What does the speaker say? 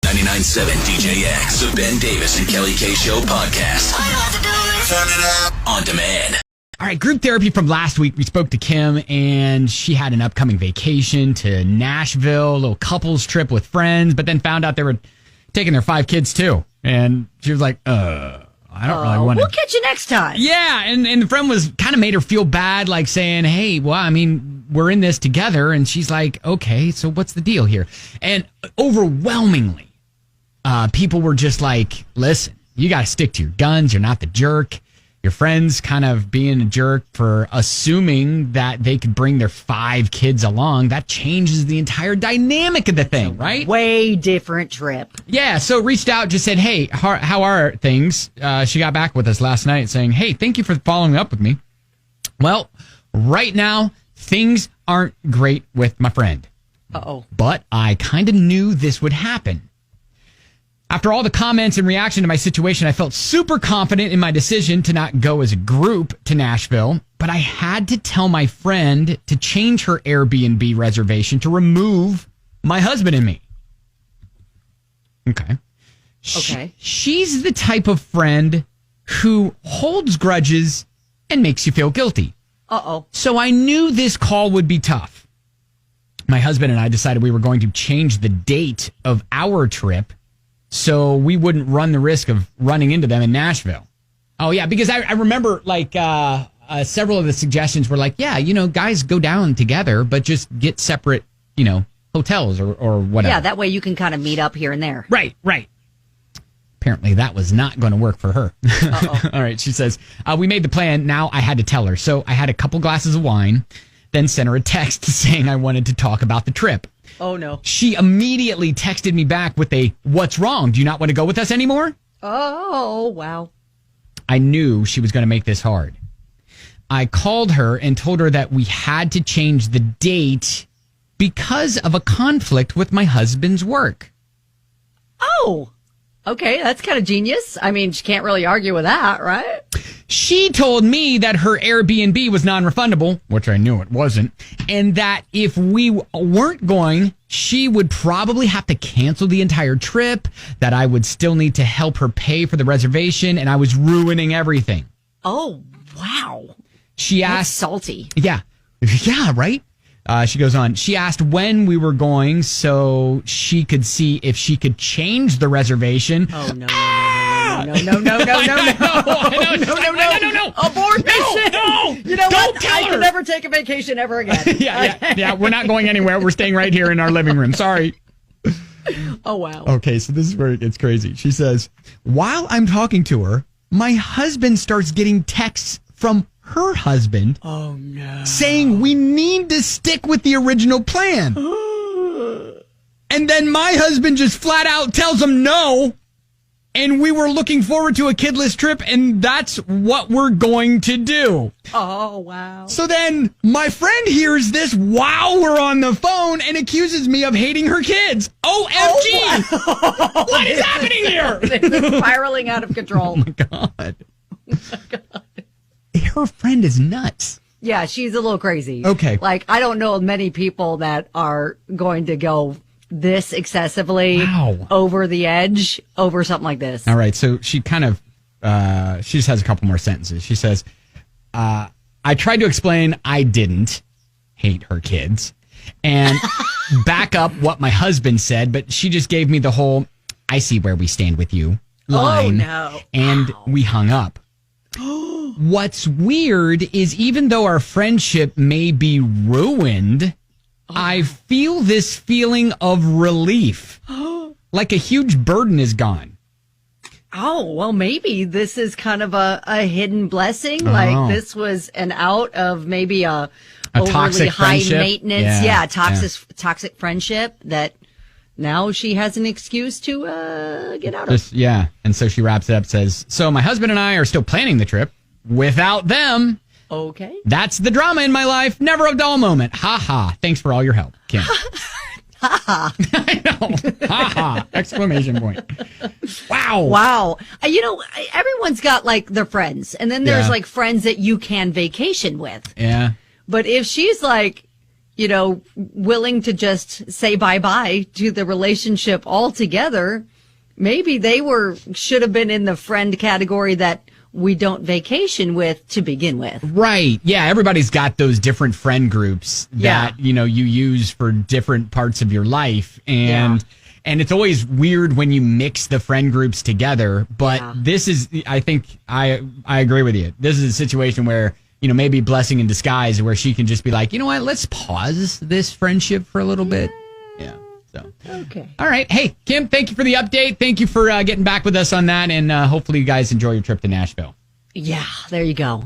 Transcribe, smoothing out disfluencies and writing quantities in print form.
99.7 DJX, the Ben Davis and Kelly K Show podcast. All you have to do is turn it up on demand. All right, group therapy from last week. We spoke to Kim, and she had an upcoming vacation to Nashville, a little couples trip with friends, but then found out they were taking their 5 kids too. And she was like, I don't really want to. We'll catch you next time. Yeah, and the friend was kind of made her feel bad, like saying, hey, well, I mean, we're in this together. And she's like, okay, so what's the deal here? And overwhelmingly, people were just like, listen, you got to stick to your guns. You're not the jerk. Your friend's kind of being a jerk for assuming that they could bring their 5 kids along. That changes the entire dynamic of the thing, right? Way different trip. Yeah, so reached out, just said, hey, how are things? She got back with us last night saying, hey, thank you for following up with me. Well, right now, things aren't great with my friend. Uh-oh. But I kind of knew this would happen. After all the comments and reaction to my situation, I felt super confident in my decision to not go as a group to Nashville, but I had to tell my friend to change her Airbnb reservation to remove my husband and me. Okay. She's the type of friend who holds grudges and makes you feel guilty. Uh-oh. So I knew this call would be tough. My husband and I decided we were going to change the date of our trip so we wouldn't run the risk of running into them in Nashville. Oh, yeah, because I remember, like, several of the suggestions were like, yeah, you know, guys go down together, but just get separate, you know, hotels or whatever. Yeah, that way you can kind of meet up here and there. Right. Apparently that was not going to work for her. All right, she says, we made the plan. Now I had to tell her. So I had a couple glasses of wine, then sent her a text saying I wanted to talk about the trip. Oh, no. She immediately texted me back with a, what's wrong? Do you not want to go with us anymore? Oh, wow. I knew she was going to make this hard. I called her and told her that we had to change the date because of a conflict with my husband's work. Oh, okay. That's kind of genius. I mean, she can't really argue with that, right? She told me that her Airbnb was non-refundable, which I knew it wasn't, and that if we weren't going, she would probably have to cancel the entire trip, that I would still need to help her pay for the reservation, and I was ruining everything. Oh, wow. She asked... That's salty. Yeah. Yeah, right? She goes on, she asked when we were going so she could see if she could change the reservation. Oh, no. No. Abort mission. No. You know Don't what? tell I her. can never take a vacation ever again. Yeah. We're not going anywhere. We're staying right here in our living room. Sorry. Oh, wow. Okay, so this is where it gets crazy. She says, while I'm talking to her, my husband starts getting texts from her husband. Oh, no. Saying we need to stick with the original plan. And then my husband just flat out tells him no. And we were looking forward to a kidless trip, and that's what we're going to do. Oh, wow. So then my friend hears this while we're on the phone and accuses me of hating her kids. OMG! Oh, wow. What is happening here? It's spiraling out of control. Oh, my God. Her friend is nuts. Yeah, she's a little crazy. Okay. Like, I don't know many people that are going to go this excessively over the edge over something like this. All right, so she kind of, she just has a couple more sentences. She says, I tried to explain I didn't hate her kids and back up what my husband said, but she just gave me the whole, I see where we stand with you line. Oh, no. And we hung up. What's weird is even though our friendship may be ruined, I feel this feeling of relief. Like a huge burden is gone. Oh, well, maybe this is kind of a hidden blessing. Like this was an out of maybe a overly toxic high friendship? maintenance. Toxic friendship that now she has an excuse to get out of. Yeah. And so she wraps it up, says, so my husband and I are still planning the trip without them. Okay. That's the drama in my life. Never a dull moment. Ha ha. Thanks for all your help, Kim. Ha ha. I know. Ha ha. Exclamation point. Wow. Wow. You know, everyone's got like their friends, and then there's like friends that you can vacation with. Yeah. But if she's like, willing to just say bye-bye to the relationship altogether, maybe they should have been in the friend category that we don't vacation with to begin with. Right. Yeah. Everybody's got those different friend groups that, you use for different parts of your life. And it's always weird when you mix the friend groups together. But this is, I think I agree with you. This is a situation where, maybe blessing in disguise where she can just be like, you know what, let's pause this friendship for a little bit. Yeah. So, okay. All right. Hey, Kim, thank you for the update. Thank you for getting back with us on that. And hopefully you guys enjoy your trip to Nashville. Yeah, there you go.